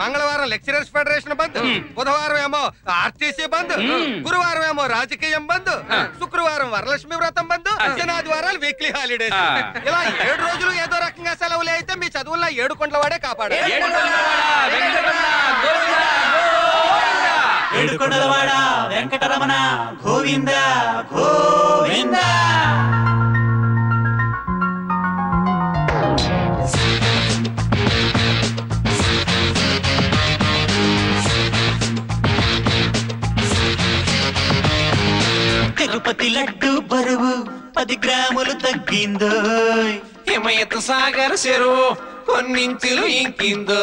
మంగళవారం lecturers federation బంద్, బుధవారం ఏమో ఆర్టీసీ బంద్, గురువారం ఏమో రాజకీయం బంద్, శుక్రవారం వరలక్ష్మి వ్రతం బంద్, శనాదివారాలు వీక్లీ హాలిడేస్. ఇలా 7 రోజులు ఏదో రకంగా సెలవులు అయితే మీ చదువుల్లో 7 కొండల వాడే కాపాడు. ఏడుకొండలవాడ వెంకటరమణ గోవింద గోవింద. తిరుపతి లడ్డు బరువు 10 గ్రాములు తగ్గిందో, హిమయత్ సాగర్ చెరువు కొన్నించులు ఇంకిందో.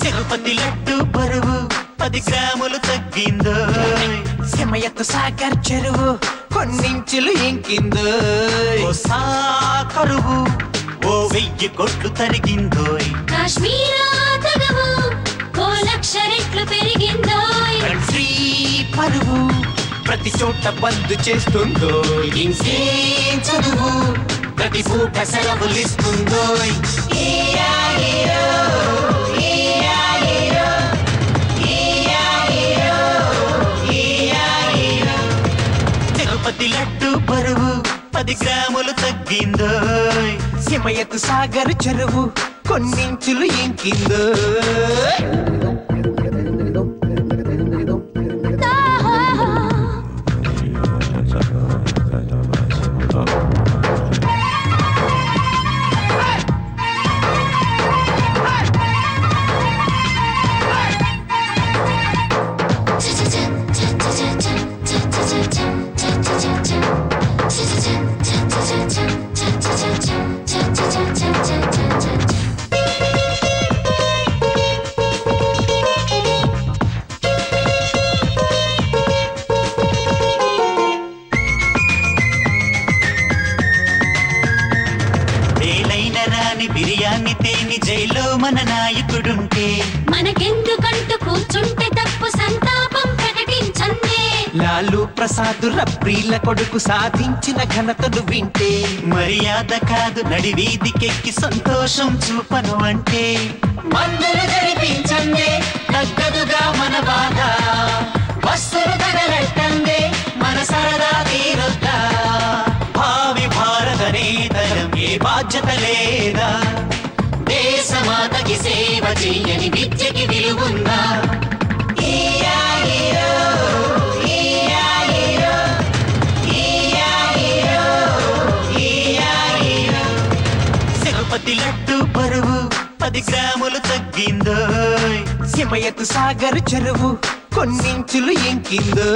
తిరుపతి లడ్డు బరువు 10 గ్రాములు తగ్గిందో, హిమయత్ సాగర్ చెరువు కొన్నించులు ఇంకిందో. ఓ సాకరువు ఓ 1000 కోట్లు తరిగిందో, కాశ్మీరా తగవు ఓ 1,00,000 రెట్లు పెరిగిందో, కంట్రీ పరువు ప్రతి చోట బంద్ చేస్తుందో. ఇంకేం చదువు ప్రతి పూట సెలవులిస్తుందో. తిరుపతి లడ్డు బరువు 10 గ్రాములు తగ్గిందో, హిమయత్ సాగర్ చెరువు కొన్నించులు ఇంకిందో. వేలైన రాని బిర్యానీ తేని జైల్లో మన నాయకుడుంటే, మనకెందుకంటూ కూర్చుంటే తప్పు సంతాపం ప్రకటించండి. లాలు ప్రసాద్ రప్రీల కొడుకు సాధించిన ఘనతను వింటే, మర్యాద కాదు నడి వీధికెక్కి సంతోషం చూపను అంటే, మందులు జరిపించండి తగ్గదుగా మన బాధ, వస్తులు తగలెట్టండి మన సరదా తీరొద్దా. భావి భారత నేతలం ఏ బాధ్యత లేదా, దేశమాతకి సేవ చెయ్యని విద్యకి విలువుందా. తిరుపతి లడ్డు బరువు 10 గ్రాములు తగ్గిందో, హిమయత్ సాగర్ చెరువు కొన్నించులు ఇంకిందో.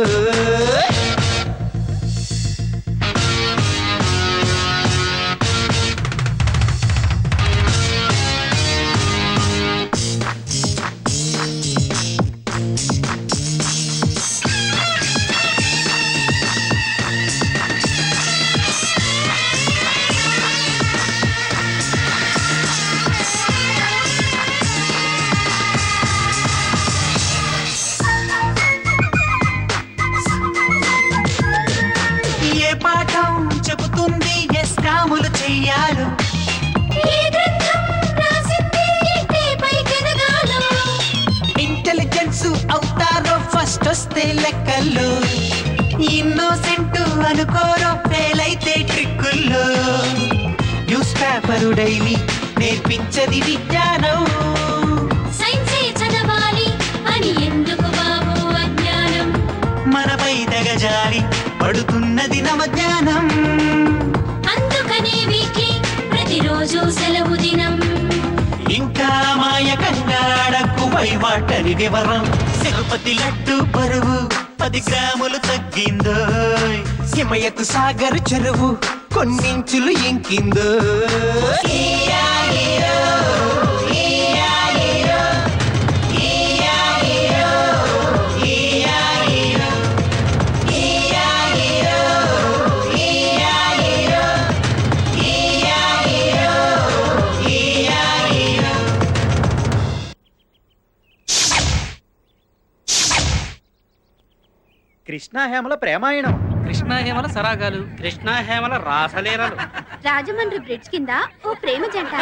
ఏ పాఠం చెబుతుంది ఎస్కాములు చెయ్యాలో, ఈ గ్రంథం రాసింది ఇంటిపై కెదగాలో, ఇంటెలిజెన్స్ అవుతారో ఫస్ట్ వస్తే లెక్కల్లో, ఇన్నోసెంట్ అనుకోరో ఫెయిల్ అయితే ట్రిక్కుల్లో. న్యూస్ పేపరు డైలీ నేర్పించది విజ్ఞానం, సైన్సే చదవాలి అని ఎందుకు బాబు అజ్ఞానం. మనపై దగజాలి పడుతున్నది నవజ్ఞానం, అందుకనే వీక్లీ ప్రతిరోజు సెలవు దినం. ఇంకా మాయకంగా అడక్కు వైవాటని వివరం. తిరుపతి లడ్డు బరువు 10 గ్రాములు తగ్గిందో, హిమయత్ సాగర్ చెరువు కొన్నించులు ఇంకిందో. కృష్ణాహేమల ప్రేమాయణం. కృష్ణాహేమల సరాగాలు. కృష్ణాహేమల రాసలీలలు. రాజమండ్రి బ్రిడ్జ్ కింద ఓ ప్రేమ జంట.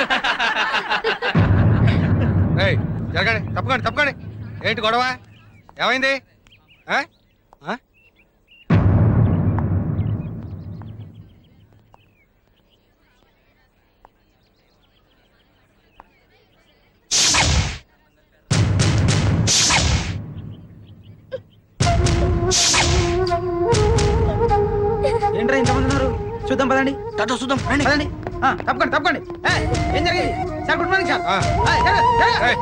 ఏయ్, జరగండి, తప్పకండి తప్పకండి. ఏంటి గొడవ? ఏమైంది? ఆ? ఆ? ఏంట్రా ఇంతమంది ఉన్నారు? చూద్దాం పదండి. చూద్దాం రండి. పదండి. తప్పకండి తప్పకండి. ఏం జరిగింది సార్? Good morning sir. ఆ. ఏయ్,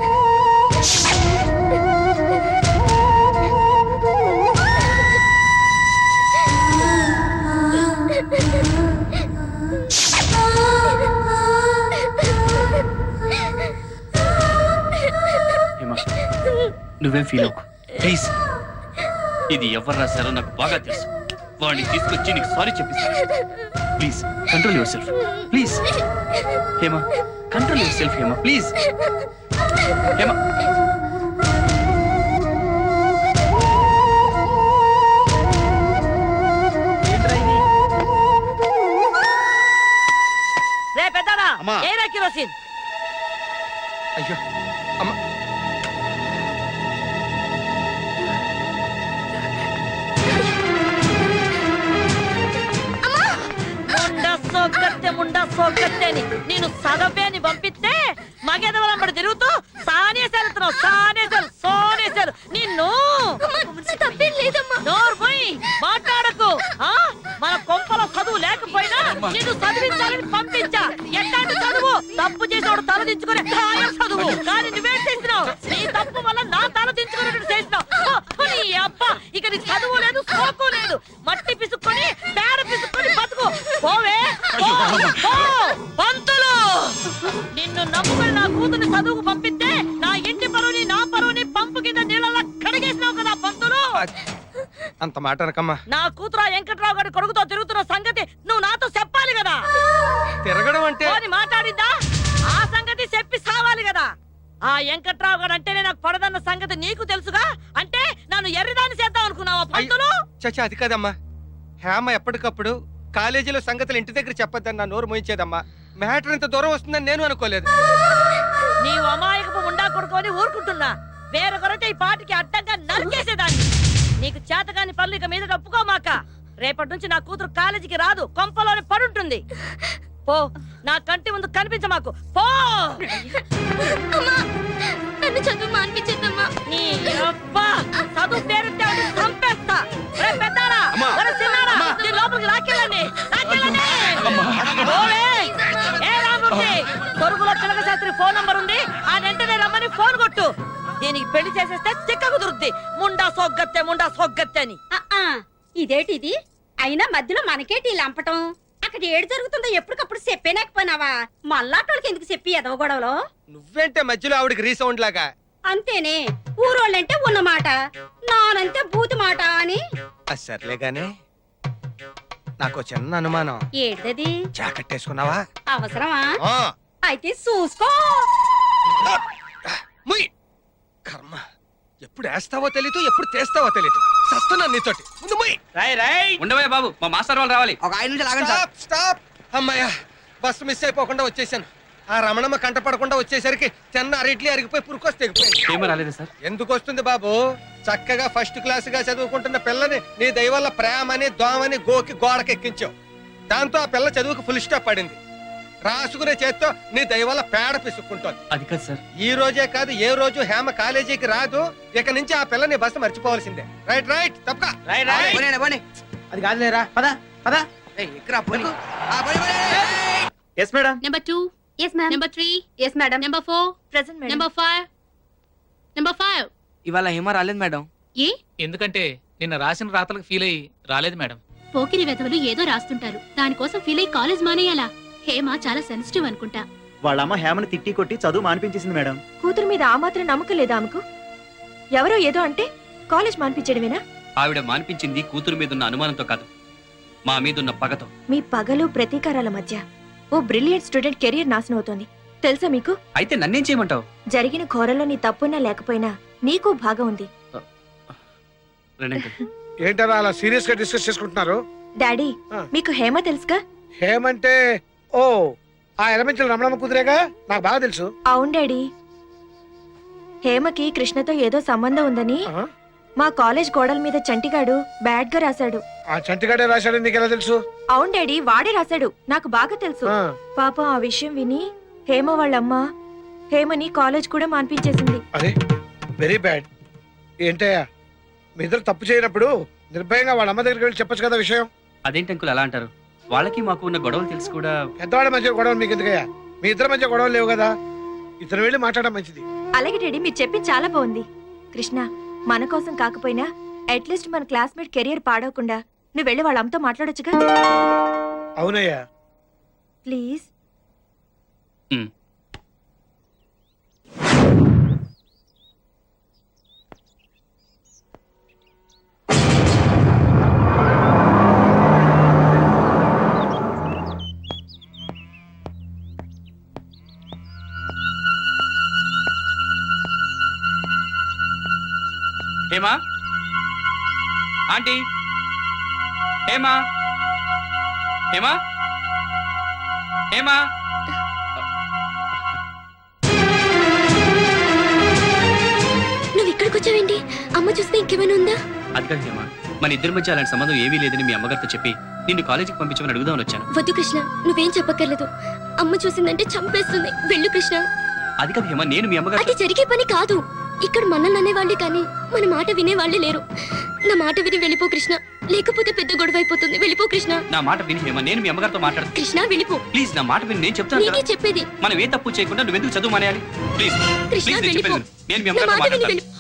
హేమ, నువ్వేం ఫీల్ అవ్వకు ప్లీజ్. ఇది ఎవరు రాశారో నాకు బాగా తెలుసు. వాడిని తీసుకొచ్చి నీకు సారీ చెప్పిస్తాను. Please control yourself please. Hema, control yourself Hema please. Hema, ఏంట్రా ఇది? రే పెద్దనా, అమ్మా. ఏరా కిరోసిన్? అయ్యో అమ్మ. ముండా సోకత్తే అని నేను సగపేని పంపిస్తే మగెదవలంబడి తిరుగుతూ సోనేశారు నిన్ను. నోరు పోయి మాట్లాడకు. మన కొంపలో చదువు లేకపోయినా నిన్ను చదివించాలని పంపించా. ఎట్లాంటి చదువు? తప్పు చేసేవాడు తల దించుకునే న్యాయం చదువు. కానీ నువ్వేం చేసినావు? నీ తప్పు వల్ల నా తల దించుకున్నట్టు చేసినావు. నీ అబ్బ, ఇక నీ చదువు లేదు, సోకు లేదు. మట్టి పిసుక్కొని పేడ పిసుక్కొని బతుకు. పోవే పో, పో. పంతులు, నిన్ను నమ్ముకుని నా కూతురు చదువుకు పంపిస్తే నా ఇంటి పరువుని నా పరువుని పంపు కింద నీళ్ళలా కడిగేసినావు కదా పంతులు. అంత మాట అనకమ్మా. నా కూతురు ఆ వెంకట్రావు గారి కొడుకుతో తిరుగుతున్న సంగతి నువ్వు నాతో చెప్పాలి కదా. తిరగడం అంటే పోని మాట్లాడిందా? ఆ సంగతి చెప్పి సావాలి కదా. ఆ వెంకట్రావు గారు అంటేనే నాకు పడదన్న సంగతి నీకు తెలుసుగా. అంటే నన్ను ఎర్రిదాన్ని చేద్దాం అనుకున్నావా పంతులు? చచ్చా, అది కాదమ్మా. హేమ ఎప్పటికప్పుడు కాలేజీలో సంగతులు ఇంటి దగ్గర చెప్పొద్దని నా నోరు మోయించేదమ్మా. మ్యాటర్ ఇంత దూరం వస్తుందని నేను అనుకోలేదు. నీవు అమాయకపు ఉండా కొడుకోని ఊరుకుంటున్నా. వేరొకరైతే ఈ పాటికి అడ్డంగా నరికేసేదాన్ని. నీకు చేతగాని పనులు ఇక మీద ఒప్పుకోమాక. రేపటి నుంచి నా కూతురు కాలేజీకి రాదు, కొంపలోనే పడుంటుంది. పో, నా కంటి ముందు కనిపించమాకు. పో. నన్ను చదువు మానిపించేద్దమ్మా. నీ అబ్బా, చదువు పేరుంటే వాడిని చంపేస్తా. రే పెద్దారా, ఒరే చిన్నారా, ఈ లోపలికి లాక్కెళ్ళండి. ఓలే, ఏ రామూర్తి, తొరుగులో చిలక శాస్త్రి ఫోన్ నంబర్ ఉంది. ఆ వెంటనే రమ్మని ఫోన్ కొట్టు. దీనికి పెళ్లి చేసేస్తే చిక్క కుదురుద్ది. ముండా సోగ్గత్తే అని. ఇదేటిది? అయినా మధ్యలో మనకేటి లంపటం? అక్కడ ఏడు జరుగుతుందో ఎప్పటికప్పుడు చెప్పేనాకపోయినావా? మళ్ళాటోళ్ళకి ఎందుకు చెప్పి ఎదవ గొడవలో? నువ్వేంటే మధ్యలో ఆవిడకి రీసౌండ్ లాగా? అంతేనే, ఊరోళ్ళంటే ఉన్న మాట, నానంతే బూతి మాట అని. సర్లే గానే, నాకు చిన్న అనుమానం. ఏడిదది? జాకెట్ వేసుకున్నావా? అవసరమా? ఆ. అయితే చూసుకో. ముయ్. కర్మ, ఎప్పుడు వేస్తావో తెలీదు, ఎప్పుడు తీస్తావో తెలీదు. సస్తున్నాను నీతోటి. ముందు ముయ్. ఉండవే బాబు, మా మాస్టర్ వాళ్ళు రావాలి. ఒక 5 నిమిషాలు ఆగండి సార్. Stop, stop. అమ్మాయ్యా, బస్సు మిస్ అయిపోకుండా వచ్చేసాను. ఆ రమణమ్మ కంటపడకుండా వచ్చేసరికి చిన్న అరిట్లు అరిగిపోయి పురుకొస్తే తెగిపోయింది. ఏమీ రాలేదు సార్. ఎందుకు వస్తుంది బాబు? చక్కగా ఫస్ట్ క్లాస్ గా చదువుకుంటున్న పిల్లని నీ దయ వల్ల ప్రేమని దోమని గోకి గోడకెక్కించావు. దాంతో ఆ పిల్ల చదువుకు ఫుల్ స్టాప్ పడింది. రాసుకునే చేత్తో నీ దయ వల్ల పేడ పిసుక్కుంటోంది. అది కాదు సార్. ఈ రోజే కాదు, ఏ రోజు హేమ కాలేజీకి రాదు. ఇక నుంచి ఆ పిల్లని బస్సు మర్చిపోవాల్సిందే. రైట్ రైట్, తప్పక. అది కాదులేరా, పద పద. Yes madam. Number 2. Yes, ma'am. Number 3. Yes, madam. Number 4. Present, madam. Number 5. Number 5. ఇవాళ హేమ రాలేదు మేడం. ఏ ఎందుకంటే నిన్న రాసిన రాతలకు ఫీల్ అయ్యి రాలేదు మేడం. పోకిరి వెధవలు ఏదో రాస్తుంటారు, దానికోసం ఫీల్ అయ్యి కాలేజ్ మానేయాలా? హేమ చాలా సెన్సిటివ్ అనుకుంటా. వాళ్ళమ్మ హేమని తిట్టి కొట్టి చదువు మానిపించేసింది మేడం. కూతురు మీద ఆ మాత్రం నమ్మకం లేదా ఆమెకు? ఎవరో ఏదో అంటే కాలేజ్ మానిపించడమేనా? ఆవిడ మానిపించింది కూతురు మీదున్న అనుమానంతో కాదు, మా మీదున్న పగతో. మీ పగలు ప్రతీకారాల మధ్య ఓ బ్రిలియంట్ స్టూడెంట్ కెరీర్ నాశనం అవుతోంది. తెలుసా మీకు? అయితే నన్నేం చేయమంటావు? జరిగిన ఘోరంలో నీ తప్పున్నా లేకపోయినా నీకు భాగం ఉంది. రండి, ఏంటలా అలా సీరియస్ గా డిస్కస్ చేసుకుంటున్నారు? డాడీ మీకు హేమ తెలుసుగా? ఏమంటే ఓ ఆ ఎలమెంచల రమణమ్మ కుదిరేగా, నాకు బాగా తెలుసు. అవును డాడీ, హేమకి కృష్ణతో ఏదో సంబంధం ఉందని మా కాలేజ్ గోడల మీద చంటిగాడు బ్యాడ్ గా రాశాడు. ఆ చంటిగాడే రాశాడు, నీకెలా తెలుసు? అవును డాడీ, వాడే రాశాడు, నాకు బాగా తెలుసు. పాపం ఆ విషయం విని హేమ వాళ్ళమ్మ హేమని కాలేజ్ కూడా మాన్పించేసింది. అదే వెరీ బ్యాడ్. ఏంటయ్యా మీ ఇద్దరు తప్పు చేయనప్పుడు నిర్భయంగా వాళ్ళ అమ్మ దగ్గరికి వెళ్ళి చెప్పొచ్చు కదా విషయం. అదేంటి అంకుల్ అలా అంటారు? వాళ్ళకి మాకు ఉన్న గొడవలు తెలుసు కూడా. పెద్దవాళ్ళ మధ్య గొడవలు మీకు ఎందుకయ్యా? మీ ఇద్దరి మధ్య గొడవలు లేవు కదా, ఇతను వెళ్ళి మాట్లాడడం మంచిది. అలాగే డాడీ, మీరు చెప్పింది చాలా బాగుంది. కృష్ణ, మన కోసం కాకపోయినా అట్లీస్ట్ మన క్లాస్మేట్ కెరియర్ పాడవకుండా నువ్వు వెళ్ళి వాళ్ళ అమ్మతో మాట్లాడొచ్చుగా. అవునయ్యా ప్లీజ్. హేమా ఆంటీ, హేమా హేమా హేమా. నువ్వు ఇక్కడికి వచ్చావేంటి? అమ్మ చూస్తే ఇంకేమైనా ఉందా? అది కాదు హేమా, మన ఇద్దరి మధ్య అలాంటి సంబంధం ఏమీ లేదని మీ అమ్మగారితో చెప్పి నిన్ను కాలేజీకి పంపించమని అడుగుదామని వచ్చాను. వద్దు కృష్ణ, నువ్వేం చెప్పక్కర్లేదు. అమ్మ చూసిందంటే చంపేస్తుంది. వెళ్ళు కృష్ణ. అది కాదు హేమా, నేను మీ అమ్మగారు. అది జరిగే పని కాదు. ఇక్కడ మనల్ని అనేవాళ్లే కానీ మన మాట వినేవాళ్లే లేరు. నా మాట విని వెళ్ళిపో కృష్ణ, లేకపోతే పెద్ద గొడవ అయిపోతుంది. వెళ్ళిపో కృష్ణ. నా మాట విని హేమా, నేను మీ అమ్మగారితో మాట్లాడుతాను. కృష్ణ వెళ్ళిపో ప్లీజ్, నా మాట విని, నేను చెప్తాను కదా. నీకే చెప్పేది. మనం ఏ తప్పు చేయకుండా నువ్వెందుకు చదువు మానేయాలి? ప్లీజ్ కృష్ణ ప్లీజ్, నేను వెళ్ళిపో. చెప్పేది విను. నేను మీ నా అమ్మగారితో మాట విని మాట్లాడతాను. వెళ్ళిపో.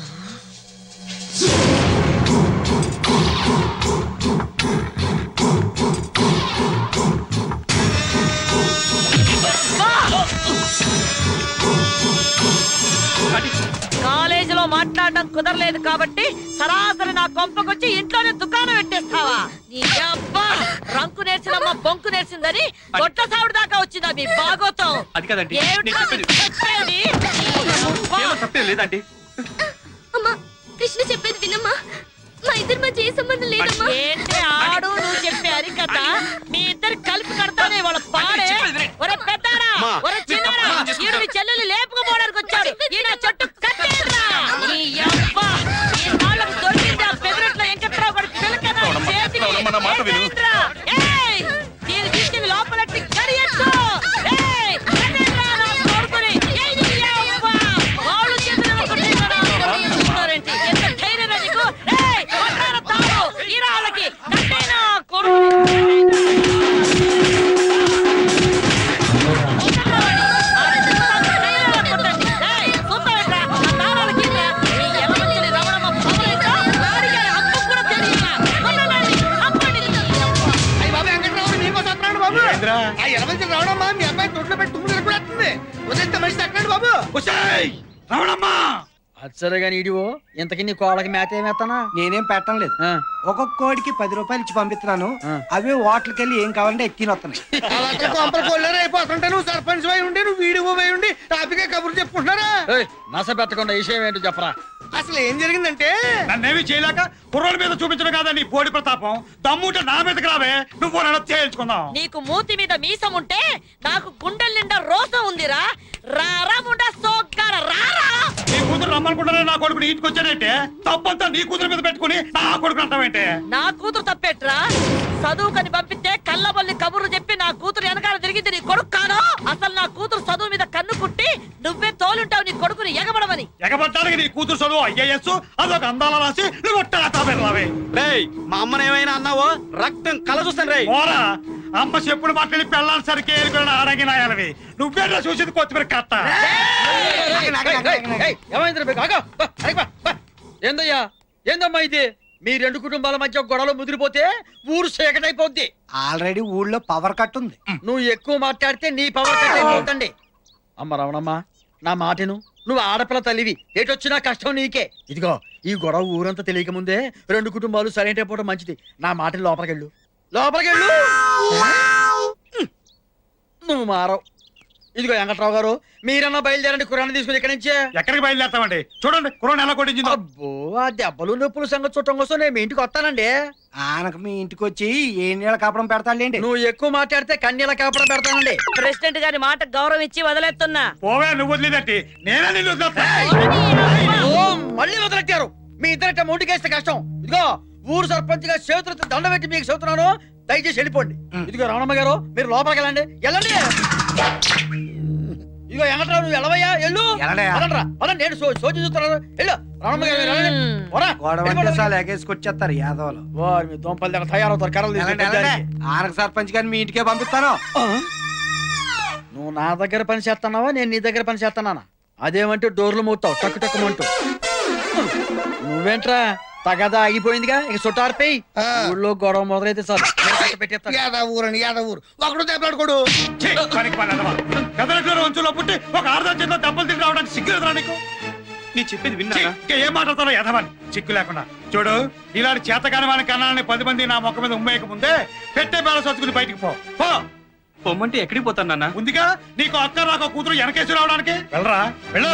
కాలేజీలో మాట్లాడడం కుదరలేదు కాబట్టి సరాసరి నా కొంపకొచ్చి ఇంట్లోనే దుకాణం పెట్టేస్తావా? నీ అబ్బా రంకు నేర్చినమ్మ బొంకు నేర్చిందని గొడ్ల సావిడ దాకా వచ్చిందా మీ బాగోతం? అది కాదండి, ఏమిటా నేను నీ చెప్పేది? ఏమో తప్పేం లేదండి. అమ్మా, కృష్ణ చెప్పేది వినమ్మా. మా ఇద్దరి మధ్య ఏ సంబంధం లేదమ్మా. ఏంటి ఆడు నువ్వు చెప్పే అరి కథ? మీ ఇద్దరు కలిపి కడతానే వాళ్ళ పాడే. ఒరే పెద్దారా, ఒరే చిన్నారా, ఈడు మీ చెల్లెలు లేపుకుపోవడానికి వచ్చాడు. ఈయన చెట్టు కట్టేరా. నీ యవ్వ, ఈ నాళ్ళకు దొరికింది ఆ పెదరట్లో వెంకట్రావు గారి పిల్లకదా చేతికి. ఏయ్, దీన్ని తీసుకెళ్ళి లోపలెట్టి కడియొచ్చు. ఏయ్, కట్టేరా నా కొడుకుని. ఏయ్, నీ యవ్వ, వాళ్ళు చేతులు కొట్టేరా. ఎంత ధైర్యం నీకు? ఏయ్, కొట్టారా తాడు ఈ రాళ్ళకి. కట్టేనా కొడుకుని. ఆ ఎలమంచి రావడమ్మా మీ అబ్బాయి తొట్లో పెట్టి తుమ్ములు కూడా వస్తుంది. వదిలితే మనిషి తగ్గండి బాబు. సరే గాని ఇడివో ఇంతకి నీ కోళ్ళకి మేత ఏమేస్తానా? నేనేం పెట్టడం లేదు. ఒక్కొక్క కోడికి 10 రూపాయలు ఇచ్చి పంపిస్తున్నాను. అవే హోటల్కి వెళ్ళి ఏం కావాలంటే ఎక్కిన వస్తున్నాయి. అలా కొంపలు కొల్లేరు అయిపోతుంటే నువ్వు సర్పంచ్ అయి ఉండి నువ్వు వీడియో పోయి ఉండి టాపిక్ కబుర్లు చెప్పుకుంటున్నారా? నస పెట్టకుండా విషయం ఏంటో చెప్పరా. అసలు ఏం జరిగిందంటే నన్నేమి చేయలేక కుర్రోల మీద చూపించడం కాదా నీ పోడి ప్రతాపం? దమ్ముంటే నా మీదకి రావే, నువ్వు నన్ను చేయించుకుందాం. నీకు మూతి మీద మీసం ఉంటే నాకు గుండెల నిండా రోసం ఉందిరా. రారా ముండా సోగ్గార రారా. నీ కూతురు రమ్మనుకుంటానే నా కొడుకుని ఈడ్చుకొచ్చానంటే తప్పంతా నీ కూతురు మీద పెట్టుకుని నా కొడుకు అంటావేంటే? నా కూతురు తప్పెట్రా? చదువుకని పంపిస్తే కళ్ళబల్లి కబుర్లు చెప్పి నా కూతురు వెనకాల తిరిగింది నీ కొడుకు కాను. అసలు నా కూతురు చదువు మీద కన్ను కుట్టి నువ్వే తోలుంటావు నీ కొడుకుని ఎగబడమని. ఎగబడ్డానికి నీ కూతురు చదువు IAS అదొక అందాల రాసి నువ్వు రావే. మా అమ్మని ఏమైనా అన్నావో రక్తం కల చూస్తాను రే. ఓరా అమ్మ చెప్పుడు మాట్లాడి పెళ్ళాలి సరికి ఏరుకుని అడగినాయాలవి. నువ్వేనా చూసింది కొత్తిమీర కట్ట. ఏందయ్యా ఏందమ్మా ఇది? మీ రెండు కుటుంబాల మధ్య గొడవలు ముదిరిపోతే ఊరు సేకటైపోద్ది. ఆల్రెడీ ఊళ్ళో పవర్ కట్ ఉంది. నువ్వు ఎక్కువ మాట్లాడితే నీ పవర్ కట్ అయిపోతండి. అమ్మ రమణమ్మ, నా మాటను. నువ్వు ఆడపిల్ల తల్లివి, ఏటొచ్చినా కష్టం నీకే. ఇదిగో ఈ గొడవ ఊరంతా తెలియక ముందే రెండు కుటుంబాలు సైలెంట్ అయిపోవడం మంచిది. నా మాటని లోపలికెళ్ళు, లోపలికెళ్ళు. నువ్వు మారవు. ఇదిగో వెంకట్రావు గారు మీరన్నా బయలుదేరండి కురాన్ని తీసుకుని ఇక్కడి నుంచి. ఎక్కడికి బయలుదేరతామండి? చూడండి కురాన్ ఎలా కొట్టించిందో. అబ్బో ఆ దెబ్బలు నొప్పులు సంగతి చూడటం కోసం నేను మీ ఇంటికి వస్తానండి. ఆనకు మీ ఇంటికి వచ్చి ఏ నీళ్ళ కాపడం పెడతాడులేండి. నువ్వు ఎక్కువ మాట్లాడితే కన్నీళ్ళ కాపడం పెడతానండి. ప్రెసిడెంట్ గారి మాట గౌరవం ఇచ్చి వదిలేస్తున్నా. పోవే, నువ్వు వదిలేదట్టి నేనే నిన్ను వదిలేస్తా. ఓ, మళ్ళీ మొదలెట్టారు. మీ ఇద్దరిట ముందుకేస్తే కష్టం. ఇదిగో ఊరు సర్పంచ్ గా చేతులతో దండ పెట్టి మీకు చెబుతున్నాను, దయచేసి వెళ్ళిపోండి. ఇదిగో రమణమ్మ గారు మీరు లోపలికి వెళ్ళండి. వెళ్ళండి. ఇదిగో వెంకట్రావు నువ్వు వెళ్ళవయ్యా, వెళ్ళు. పదండి, నేను సోచి చూస్తున్నాను. వెళ్ళు రమణమ్మ గారు మీరు వెళ్ళండి. పోరా. ఎగేసుకొచ్చేస్తారు యాదవులు. వారు మీ దోంపల్లి దగ్గర తయారవుతారు కర్రలు తీసుకొని. ఆనకు సర్పంచ్ గారిని మీ ఇంటికే పంపిస్తాను. నువ్వు నా దగ్గర పని చేస్తున్నావా, నేను నీ దగ్గర పని చేస్తున్నానా? అదేమంటే డోర్లు మూతావు టక్కు టక్కుమంటూ. నువ్వేంట్రా తగదా ఆగిపోయిందిగా, ఇక చుట్టారిపోయి ఊళ్ళో గొడవ మొదలైతే సార్ యాదవూరని యాదవూరు ఒకడు దెబ్బలాడుకోడు. వంచులో పుట్టి ఒక ఆరుదాం చేత దెబ్బలు తిరిగి రావడానికి సిగ్గులేదురా నీకు? నీ చెప్పేది విన్నా? ఏం మాట్లాడతానో ఎదవని చిక్కు లేకుండా. చూడు, ఇలాంటి చేతకాని వాని కన్నాలని 10 మంది నా మొక్క మీద ఉమ్మేయక ముందే పెట్టే బేల సొచ్చుకుని బయటికి పో. పొమ్మంటే ఎక్కడికి పోతాను నాన్న? ఉందిగా నీకు అక్క నాకు కూతురు వెనకేసి రావడానికి. వెళ్ళరా, వెళ్ళు.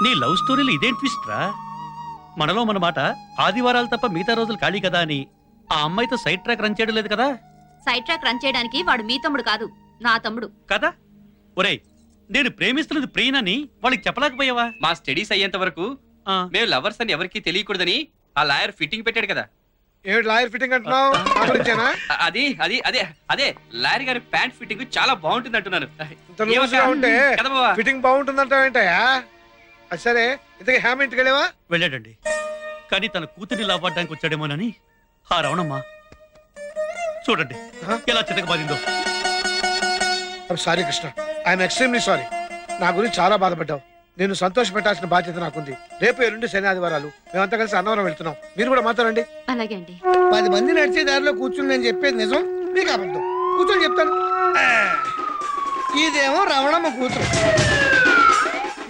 నీ లవ్ స్టోరీలు ఇదేం ట్విస్ట్ రా? మనలో మన మాట ఆదివారాలు తప్ప మిగతా రోజులు ఖాళీ కదా అని ఆ అమ్మాయితో సైడ్ ట్రాక్ రన్ చేయడం లేదు కదా? సైడ్ ట్రాక్ రన్ చేయడానికి వాడు మీ తమ్ముడు కాదు, నా తమ్ముడు కదా? ఒరేయ్, నేను ప్రేమిస్తున్నది ప్రియనని వాళ్ళకి చెప్పలేకపోయావా? మా స్టడీస్ అయ్యేంత వరకు మేము లవర్స్ అని ఎవరికి తెలియకూడదని ఆ లాయర్ ఫిట్టింగ్ పెట్టాడు కదా. ఏమిటి లాయర్ ఫిట్టింగ్ అంటున్నావు? అది అది అదే అదే లాయర్ గారి ప్యాంట్ ఫిట్టింగ్ చాలా బాగుంటుంది అంటున్నాను. ఉంటే ఫిట్టింగ్ బాగుంటుందంటావు ఏంటయా? సరే, ఇంతకీ హ్యామ్ ఇంటికి వెళ్ళావా? వెళ్ళాడండి, కానీ తన కూతుర్ని లాభపడడానికి వచ్చాడేమోనని ఆ రవణమ్మ చూడండి ఎలా చితకబారిందో. Sorry Krishna, I'm extremely sorry. నా గురించి చాలా బాధపడ్డావు. నేను సంతోష పెట్టాల్సిన బాధ్యత నాకుంది. రేపు ఎల్లుండి శని ఆదివారాలు మేమంతా కలిసి అన్నవరం వెళ్తున్నాం. మీరు కూడా మాతో రండి. అలాగే అండి. 10 మంది నడిచే దారిలో కూర్చుని నేను చెప్పేది నిజం, మీకు అబద్ధం. కూర్చొని చెప్తాను. ఇదేమో రమణమ్మ కూతురు,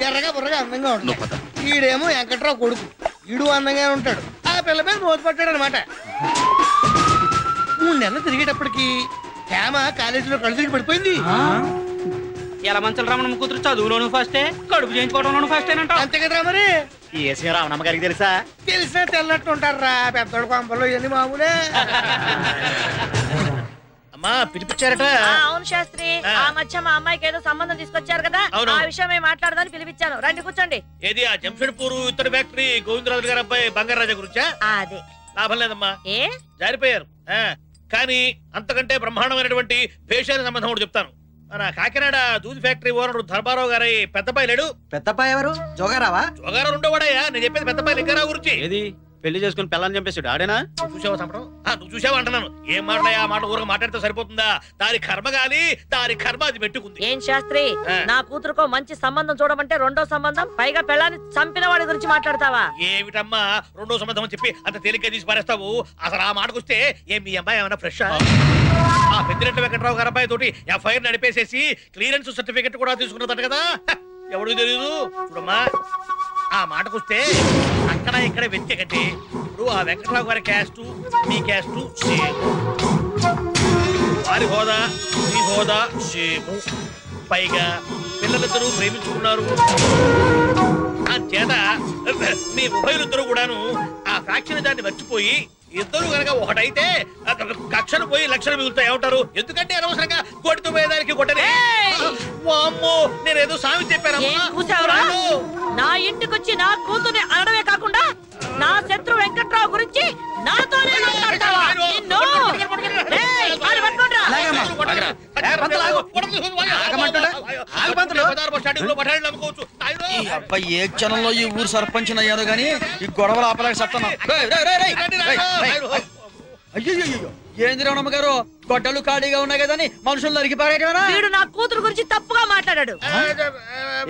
ఎర్రగా బుర్రగా అందంగా ఉంటాడు. ఈడేమో వెంకట్రావు కొడుకు, ఈడు అందంగానే ఉంటాడు. ఆ పిల్ల మీద మోత పట్టాడు అనమాట. 3 నెలలు తిరిగేటప్పటికి హేమ కాలేజీలో కళ్ళు తిరిగి పడిపోయింది. ఎలా మంచలు రమణమ్మ కూతురు చదువులోను ఫస్టే, కడుపు చేయించుకోవడంలోను ఫస్ట్ అంతే కదరా మరి. రమణమ్మ గారికి తెలుసా? తెలిసినా తెల్లట్టు ఉంటారా పెద్దోడు కొంపలు ఇవన్నీ మామూలే. అమ్మా పిలిపించారట. అవును శాస్త్రి, ఆ మధ్య మా అమ్మాయికి ఏదో సంబంధం తీసుకొచ్చారు కదా, ఆ విషయమే మాట్లాడదాని పిలిపించాను. రండి కూర్చోండి. ఏది ఆ జంషెడ్పూర్ ఇతర ఫ్యాక్టరీ గోవిందరాజు గారి అబ్బాయి బంగారాజా గురించా? అదే. లాభం లేదమ్మా, ఏ జారిపోయారు. కానీ అంతకంటే బ్రహ్మాండమైనటువంటి పేషాల సంబంధం కూడా చెప్తాను. మన కాకినాడ దూది ఫ్యాక్టరీ ఓనర్ ధర్మారావు గారి పెద్దపాయి లేడు. పెద్దపాయ ఎవరు? జోగారావా? జోగారావు ఉండవాడయ్యా, నేను చెప్పేది పెద్దపాయి లింగారావు గురించి. ఏది పెళ్లి చేసుకుని పిల్లని చంపేశాడు ఆడేనా? చూసావా సంపడం? నువ్వు చూసావా అంటున్నాను. ఏం మాట్లాడా ఆ మాట ఊరగా మాట్లాడితే సరిపోతుందా? దాని కర్మ గాలి, దాని కర్మ అది పెట్టుకుంది. ఏం శాస్త్రి, నా కూతురుకో మంచి సంబంధం చూడమంటే రెండో సంబంధం, పైగా పెళ్ళాన్ని చంపిన వాడి గురించి మాట్లాడతావా? ఏమిటమ్మా రెండో సంబంధం అని చెప్పి అంత తేలిగ్గా తీసి పారేస్తావు? అసలు ఆ మాటకొస్తే ఏం మీ అమ్మాయి ఏమైనా ఫ్రెష్? ఆ పెద్దిరెడ్డి వెంకట్రావు గారి అబ్బాయి తోటి ఎఫ్ఐఆర్ నడిపేసేసి క్లియరెన్స్ సర్టిఫికెట్ కూడా తీసుకున్నదట కదా. ఎవరికి తెలియదు. చూడమ్మా, ఆ మాటకొస్తే అక్కడ ఇక్కడ వెతికంటే ఇప్పుడు ఆ వెంకట్రావు గారి క్యాస్ట్ మీ క్యాస్ట్ సేమ్, వారి హోదా మీ హోదా సేము, పైగా పిల్లలిద్దరూ ప్రేమించుకున్నారు. ఆ చేత మీ ఉభయులిద్దరూ కూడాను ఆ ఫ్యాక్షన్ దాన్ని మర్చిపోయి ఇద్దరు కనుక ఒకటైతే కక్షలు పోయి లక్షలు మిగులుతాయి. ఏమంటారు? ఎందుకంటే అనవసరంగా కొడుతూ పోయేదానికి కొట్టనే. అమ్మో, నేనేదో సామి చెప్పాను. నా ఇంటికొచ్చి నా కూతుర్ని అనడమే కాకుండా నా శత్రు వెంకట్రావు గురించి నాతోనే మాట్లాడతావా? ఏ క్షణంలో ఈ ఊరు సర్పంచ్ అయ్యాను గానీ ఈ గొడవలు ఆపలేక సత్తాను. అయ్యో ఏంది రమణమ్మ గారు, గొడ్డలు ఖాళీగా ఉన్నాయి కదని మనుషులు నరికి పారేయటమేనా? వీడు నా కూతురు గురించి తప్పుగా మాట్లాడాడు.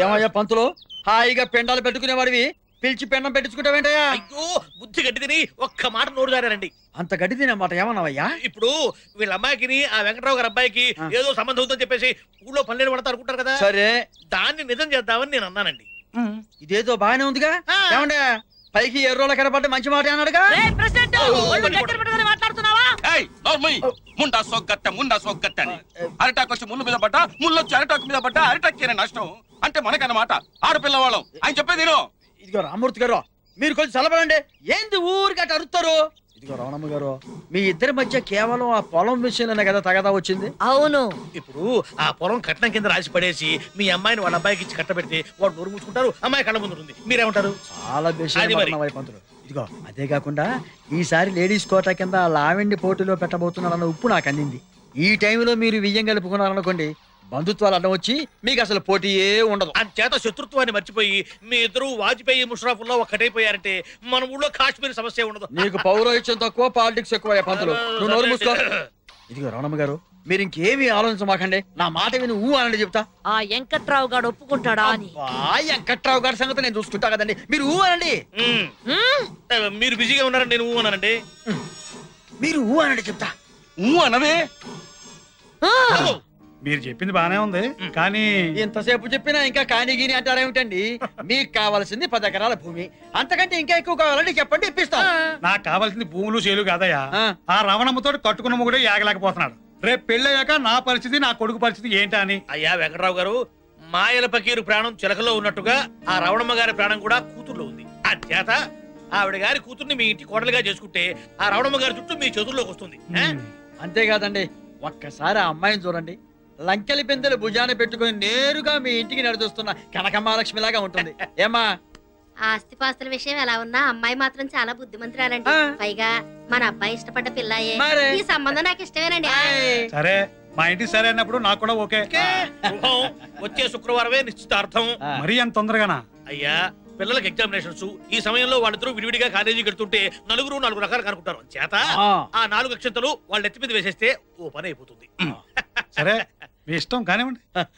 ఏమయ్యా పంతులు, హాయిగా పెండాలు పెట్టుకునేవాడివి పిలిచి పెండం పెట్టించుకుంటావేంటయ్యా? అయ్యో, బుద్ధి గడ్డి తిని ఒక్క మాట నోరు జారారండి. అంత గడ్డి తినమాట ఏమన్నావయ్యా? ఇప్పుడు వీళ్ళ అమ్మాయికి ఆ వెంకటరావు గారి అబ్బాయికి ఏదో సంబంధం ఉందని చెప్పేసి ఊళ్ళో పల్లెలు పడతా అనుకుంటారు కదా. సరే, దాన్ని నిజం చేద్దామని నేను అన్నానండి. ఇదేదో బాగానే ఉందిగా. ఏమండే పైకి ఎర్రోళ్ళ కనపడ్డ మంచి మాట అన్నాడుగా. మాట్లాడుతున్నావా? ముండా సోగ్గట్ట అని అరిటాకు వచ్చి ముళ్ళు మీద పడ్డా ముళ్ళు వచ్చి అరిటాకు మీద పడ్డా అరిటాకేనే నష్టం అంటే మనకన్నమాట ఆడపిల్లవాళ్ళం ఆయన చెప్పేది ఇదిగో రామూర్తి గారు మీరు కొంచెం చల్లబడండి. ఏంది ఊరికి అటు అరుస్తారు? ఇదిగో రమణమ్మ గారు మీ ఇద్దరి మధ్య కేవలం ఆ పొలం విషయంలోనే కదా తగదా వచ్చింది. అవును. ఇప్పుడు ఆ పొలం కట్నం కింద రాసి పడేసి మీ అమ్మాయిని వాళ్ళ అబ్బాయికి ఇచ్చి కట్టబెడితే వాడు నోరు మూసుకుంటారు, అమ్మాయి కళ్ళ ముందు ఉంది. మీరేమంటారు? చాలా అది మరి. పంతులు. ఇదిగో అదే కాకుండా ఈసారి లేడీస్ కోటా కింద లావెండి పోటీలో పెట్టబోతున్నారన్న ఉప్పు నాకు అందింది. ఈ టైంలో మీరు వియ్యం కలుపుకున్నారనుకోండి, బంధుత్వాలు అడ్డం వచ్చి మీకు అసలు పోటీయే ఉండదు. అంచేత శత్రుత్వాన్ని మర్చిపోయి మీ ఇద్దరు వాజ్పేయి ముషరాఫుల్లో ఒక్కటైపోయారంటే మన ఊళ్ళో కాశ్మీర్ సమస్య ఉండదు. నీకు పౌరోహిత్యం తక్కువ, పాలిటిక్స్ ఎక్కువ పంతులు. నువ్వు నోరు మూసుకో. ఇదిగో రమణమ్మ గారు మీరు ఇంకేమీ ఆలోచించమాకండి, నా మాట విని ఊ అనండి చెప్తా. ఆ వెంకట్రావు గారు ఒప్పుకుంటాడా అని. వెంకట్రావు గారి సంగతి నేను చూసుకుంటా కదండి, మీరు ఊ అనండి. మీరు బిజీగా ఉన్నారని నేను ఊ అనండి. మీరు ఊ అనండి చెప్తా. ఊ అనవే. మీరు చెప్పింది బానే ఉంది కానీ ఎంతసేపు చెప్పినా ఇంకా కాని గీని అంటారేమిటండి? మీకు కావాల్సింది 10 ఎకరాల భూమి, అంతకంటే ఇంకా ఎక్కువ కావాలంటే చెప్పండి, ఇప్పిస్తాం. నాకు కావాల్సింది భూములు చేలు కాదయ్యా. ఆ రవణమ్మతో కట్టుకున్న మొగుడే యాగలేకపోతున్నాడు. రేపు పెళ్ళయ్యాక నా పరిస్థితి, నా కొడుకు పరిస్థితి ఏంటా అని. అయ్యా వెంకటరావు గారు, మాయల పకీరు ప్రాణం చిలకలో ఉన్నట్టుగా ఆ రవణమ్మ గారి ప్రాణం కూడా కూతుర్లో ఉంది. అంచేత ఆవిడ గారి కూతుర్ని మీ ఇంటి కోడలుగా చేసుకుంటే ఆ రవణమ్మ గారి చుట్టూ మీ చేతుల్లోకి వస్తుంది. అంతేకాదండి, ఒక్కసారి ఆ అమ్మాయిని చూడండి. లంకెలి పెందెలు భుజాన పెట్టుకుని నేరుగా మీ ఇంటికి నడిచొస్తున్న కనకమహాలక్ష్మి లాగా ఉంటుంది. ఏమా ఆస్తిపాస్తుల విషయం ఎలా ఉన్నా అమ్మాయి మాత్రం చాలా బుద్ధిమంతురాలండి. పైగా మన అబ్బాయి ఇష్టపడ్డ పిల్లాయే. ఈ సంబంధం నాకు ఇష్టమేనండి. సరే మా ఇంటికి సరే అన్నప్పుడు నాకు కూడా ఓకే. వచ్చే శుక్రవారమే నిశ్చితార్థం. మరీ అంత తొందరగానా? అయ్యా పిల్లలకి ఎగ్జామినేషన్స్, ఈ సమయంలో వాళ్ళిద్దరూ విడివిడిగా కాలేజీకి వెళ్తుంటే నలుగురు 4 రకాలు కనుక్కుంటారు. చేత ఆ 4 అక్షంతలు వాళ్ళ ఎత్తి మీద వేసేస్తే ఓ పని అయిపోతుంది. సరే మీ ఇష్టం కానివ్వండి.